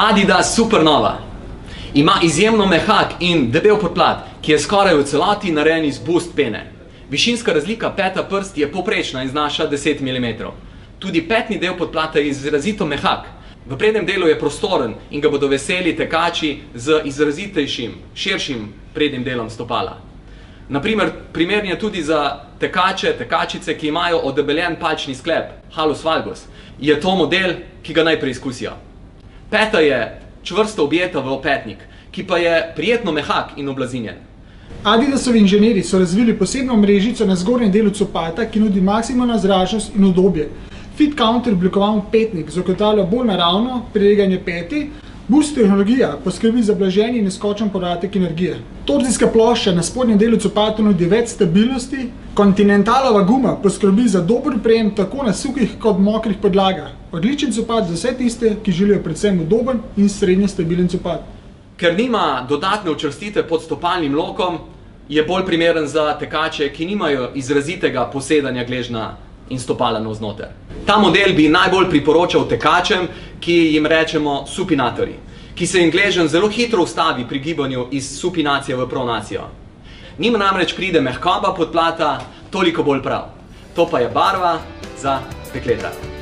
Adidas Supernova ima izjemno mehak in debel podplat, ki je skoraj v celoti narejen iz boost pene. Višinska razlika peta prst je povprečna in znaša 10 mm. Tudi petni del podplata je izrazito mehak. V prednjem delu je prostoren in ga bodo veseli tekači z izrazitejšim, širšim prednjim delom stopala. Naprimer, primeren je tudi za tekače, tekačice, ki imajo odebeljen palčni sklep, halus valgus. Je to model, ki ga naj preizkusijo. Peta je čvrsto objeta v opetnik, ki pa je prijetno mehak in oblazinjen. Adidasovi inženirji so razvili posebno mrežico na zgornjem delu copata, ki nudi maksimalno zračnost in udobje. Fit Counter oblikovan petnik zagotavlja bolj naravno prileganje peti, Boost tehnologija poskrbi za blaženje in neskočen podatek energije. Torzijska plošča na spodnjem delu copata nudi več stabilnosti, Continentalova guma poskrbi za dober prijem tako na suhih kot mokrih podlagah. Odličen copat za vse tiste, ki želijo predvsem udoben in srednje stabilen copat. Ker nima dodatne učvrstitve pod stopalnim lokom, je bolj primeren za tekače, ki nimajo izrazitega posedanja gležnja in stopala navznoter. Ta model bi najbolj priporočal tekačem, ki jim rečemo supinatorji, ki se jim gleženj zelo hitro ustavi pri gibanju iz supinacije v pronacijo. Njim namreč pride mehkoba podplata toliko bolj prav. To pa je barva za dekleta.